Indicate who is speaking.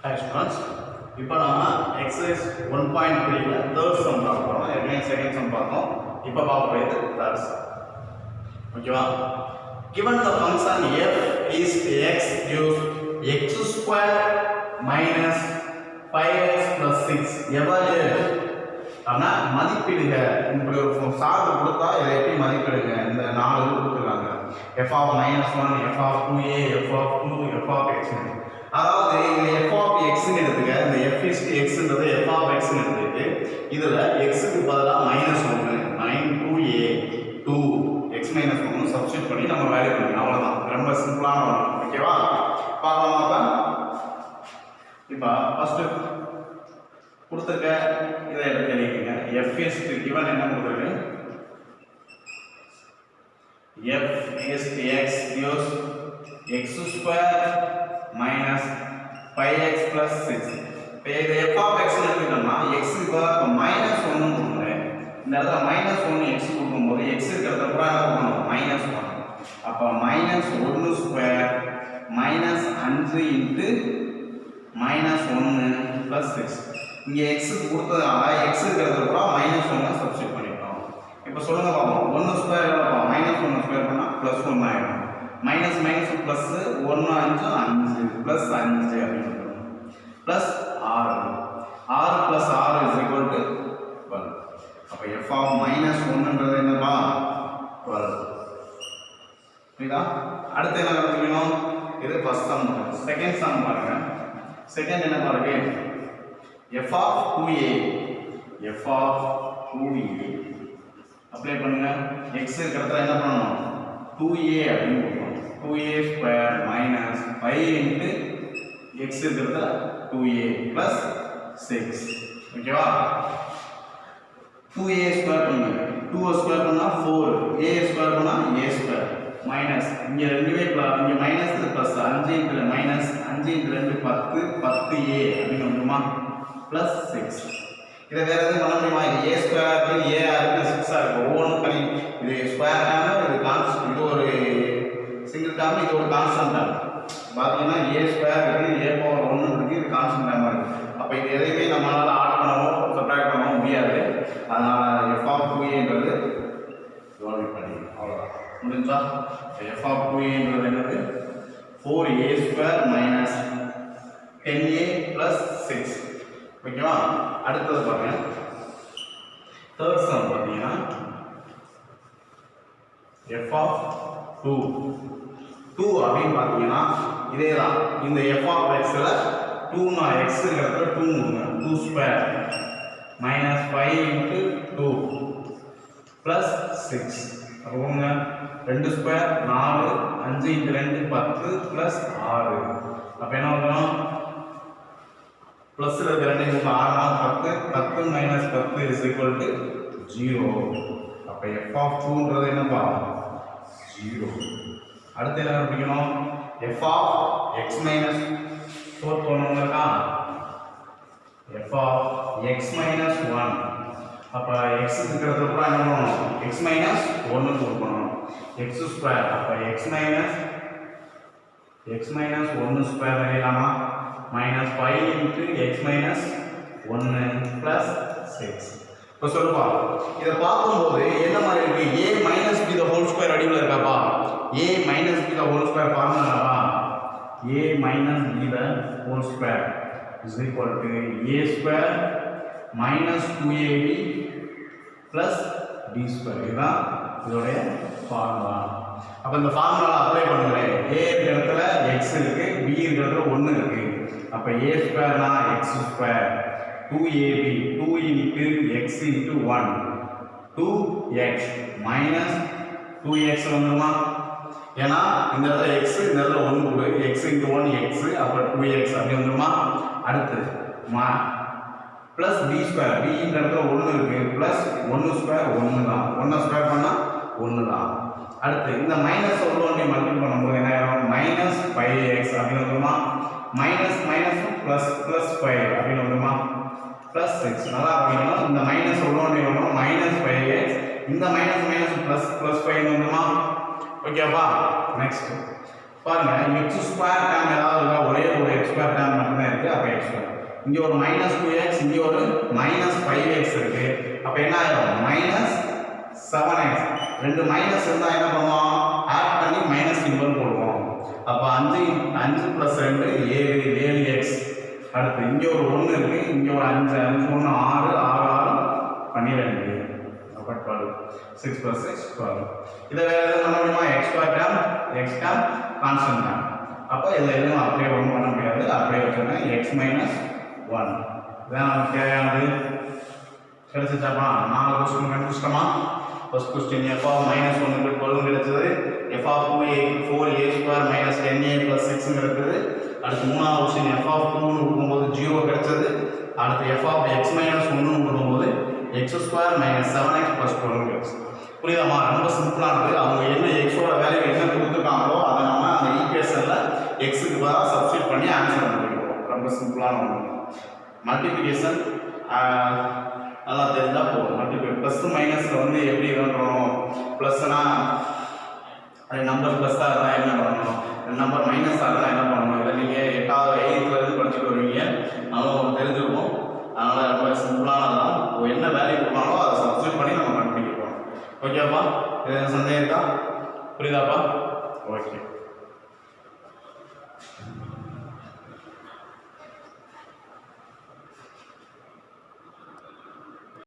Speaker 1: Hi students, இப்போ நாம exercise 1.3 ல third sum பார்க்க போறோம். ஏற்கனவே second sum பார்த்தோம். இப்போ பார்க்க போறது third sum. ஓகேவா? Given the function f is x gives x square minus 5x plus 6 evaluate ஆனா மதிப்பிடுக. இப்படி ஒரு சார்பு கொடுத்தா இதை எப்படி மதிப்பிடுங்க? இந்த நாலு கொடுத்துருக்காங்க. f of -1, f of 2a, f of 2, f of x. அதாவது இந்த f of x ன்னு எடுத்துக்க. இந்த f is x ன்றது f of x ன்னு எடுத்துட்டு இதுல x க்கு பதிலா -1 9 2a 2 x - 1 சப்ஸ்டிட்யூட் பண்ணி நம்ம வேல்யூ பண்ணலாம். அவ்வளவுதான். ரொம்ப சிம்பிளான ஒன்று. ஓகேவா? பார்க்கலாமா? இப்போ ஃபர்ஸ்ட் கொடுத்துருக்க இதை எடுத்து எழுதிக்கங்க. f is given என்ன கொடுத்துருக்கு? f is x gives x square minus 5x plus 6. இப்போ இது f of x ன்னு எடுத்துட்டோம்னா x க்கு பதிலா -1 ன்னு கொடுக்குறேன். இந்த இடத்துல -1 x கொடுக்கும்போது x க்கு இடத்துல கூட என்ன பண்ணணும்? -1. அப்போ -1 ஸ்கொயர் -5 இன்டு -1 plus 6. இங்க x க்கு கொடுத்ததால x க்கு இடத்துல கூட -1 சப்ஸ்டிட்யூட் பண்ணிட்டோம். இப்போ சொல்லுங்க பாப்போம். 1 ஸ்கொயர் எவ்வளவு? -1 ஸ்கொயர் பண்ணா +1 ஆயிடும். மைனஸ் மைனஸ் பிளஸ் 1 5 5 பிளஸ் 5 அப்படின்னு plus 6 6 plus 6 is equal to 12. அப்ப f ஆஃப் -1ன்றது என்னப்பா? 12. புரியுதா? அடுத்து என்ன கண்டுபிடிக்கணும்? இது ஃபர்ஸ்ட் சம். செகண்ட் சம் பாருங்க. செகண்ட் என்ன பாருங்க? f of 2a f of 2a apply பண்ணுங்க. x க்கு இடத்துல என்ன பண்ணணும்? 2a அப்படின்னு போடணும். 2a square minus 5 into x இருக்கிறதுல 2a plus 6. ஓகேவா? 2a square பண்ணுங்க. 2a square பண்ணா 4, a square பண்ணா a square minus இங்க ரெண்டுமே இங்க minus plus 5 into minus 5 into 2 10 10a அப்படின்னு வந்துமா plus 6. இத வேற எதுவும் பண்ண முடியுமா? இது a square இருக்கு, a இருக்கு, 6 இருக்கு. ஒவ்வொன்றும் தனி. இது ஸ்கொயர் டேர்ம், இது கான்ஸ்டன்ட், இது ஒரு சிங்கிள் டேர்ம், இது ஒரு கான்ஸ்டன்ட் டேர்ம். பாத்தீங்கன்னா a ஸ்கொயர் இருக்கு, a பவர் 1 இருக்கு, இது கான்ஸ்டன்ட் டேர்மா இருக்கு. அப்ப இது எதையுமே நம்மளால ஆட் பண்ணவோ சப்ட்ராக்ட் பண்ணவோ முடியாது. அதனால f of 2a ன்றது சால்வ் பண்ணி அவ்வளவுதான். முடிஞ்சா f of 2a ன்றது என்னது? 4a square minus 10a plus 6. ஓகேவா? அடுத்தது பாருங்க. தேர்ட் சம் பாத்தீங்கன்னா f of 2 அப்படின்னு பாத்தீங்கன்னா இதேதான். இந்த f of x ல 2 னா x ங்கிறதுல 2 square minus 5 into 2 plus 6. அப்போங்க 2 square 4 5 into 2 10 plus 6. அப்ப என்ன வரும்? பிளஸ் இருக்கிற ரெண்டு 6 10 minus 10 is equal to 0. அப்ப f of 2 ன்றது என்னப்பா? 0. அடுத்து என்ன கண்டுபிடிக்கணும்? f of x minus 4 போனோம்னா f of x minus 1. அப்ப x இருக்கிறதுல கூட என்ன பண்ணணும்? x minus 1 கொடுக்கணும். x square. அப்ப x minus 1 ஸ்கொயர் எழுதலாமா? minus 5 into x minus 1 plus 6. இப்போ சொல்லுப்பா, இதை பார்க்கும்போது என்ன மாதிரி இருக்கு? a minus b the whole square வடிவில் இருக்காப்பா? a minus b the whole square ஃபார்முலாவா? a minus b the whole square is equal to a square minus 2ab plus b square. இதுதான் இதோட ஃபார்முலா. அப்ப இந்த ஃபார்முலா அப்ளை பண்ணுங்களேன். a இருக்கிற இடத்துல x இருக்கு, b இருக்கிற இடத்துல 1 இருக்கு. அப்ப a ஸ்கொயர்னா x square 2ab 2 into x into 1 2x minus 2x வந்துமா? ஏன்னா இந்த இடத்துல x, இந்த இடத்துல 1 கொடு, x into 1 x, அப்ப 2x அப்படி வந்துமா? அடுத்து plus b ஸ்கொயர், b இந்த இடத்துல 1 இருக்கு, plus 1 ஸ்கொயர் 1 தான். 1 ஸ்கொயர் பண்ணா 1 தான். அடுத்து இந்த மைனஸ் 1 மல்டிப்ளை பண்ணும்போது என்ன ஆகும்? -5x அப்படி வந்துமா? மைனஸ் மைனஸ் பிளஸ் பிளஸ் 5 அப்படின்னு வந்துமா? plus 6. நல்லா இருக்கணும். இந்த மைனஸ் 1 வரணும்,5x. இந்த மைனஸ் மைனஸ் பிளஸ் பிளஸ் 5 வந்துமா? ஓகேவா? நெக்ஸ்ட் பாருங்க எக்ஸ் ஸ்கொயர் டேர்ம் ஏதாவது இருக்கா? ஒரே ஒரு எக்ஸ் ஸ்கொயர் டேர்ம் மட்டும் தான் இருக்கு. அப்போ எக்ஸ் ஸ்கொயர். இங்கே ஒரு -2x, இங்கே ஒரு -5x இருக்கு. அப்போ என்ன ஆயிடும்? -7x. ரெண்டு மைனஸ் இருந்தால் என்ன பண்ணுவோம்? ஆட் பண்ணி மைனஸ் சிம்பிள் போடுவோம். அப்போ 5 + 2 7x. அடுத்து இங்கே ஒரு 1 இருக்கு, இங்கே ஒரு 5 1 6 6 12. அப்போ 12. 6 + 6 12. இதை வேற எதுவும் பண்ண முடியுமா? X square term, X term, constant term. அப்போ இதில் எதுவும் அப்படியே ஒன்றும் பண்ண முடியாது. அப்படியே வச்சுருங்க x - 1. இதான் நமக்கு தேவையானது. கிடைச்சிச்சாப்பா? 4 கொஸ்டின் கண்டுபிடிச்சிட்டோமா? ஃபர்ஸ்ட் கொஸ்டின் f of -1 க்கு 12 கிடைச்சது. f of 2a 4a² - 10a + 6 கிடைச்சது. அடுத்து மூணாவது கொஸ்டின் f of 2 ன்னு கொடுக்கும்போது 0 கிடைச்சது. அடுத்து f of x - 1 ன்னு கொடுக்கும்போது x² - 7x + 12 கிடைச்சது. புரியுதாமா? ரொம்ப சிம்பிளானது. அவங்க என்ன எக்ஸோட வேல்யூ என்ன கொடுத்துருக்காங்களோ அதை நம்ம அந்த ஈக்குவேஷன்ல எக்ஸுக்கு பதிலாக சப்ஸ்டிட் பண்ணி ஆன்சர் கண்டுபிடிக்கிறோம். ரொம்ப சிம்பிளான ஒன்று. மல்டிப்ளிகேஷன் நல்லா தெரிஞ்சா போதும். மல்டிப்ளை ப்ளஸ் மைனஸ்ல வந்து எப்படி பண்ணணும்? ப்ளஸ்னா அது நம்பர் ப்ளஸ்ஸாக இருந்தால் என்ன பண்ணணும்? நம்பர் மைனஸாக இருந்தால் என்ன பண்ணணும்? இதை நீங்கள் 8வது 8th படிச்சுட்டு வருவீங்க. அதனால உங்களுக்கு தெரிஞ்சிருக்கும். அதனால் ரொம்ப சிம்பிளானதான். என்ன வேல்யூ கொடுத்தாங்களோ அதை சப்ஸ்டிட் பண்ணி நம்ம கண்டுபிடிக்கிறோம். ஓகேப்பா? இது சந்தேகம் இருக்கா? புரியுதாப்பா? ஓகே.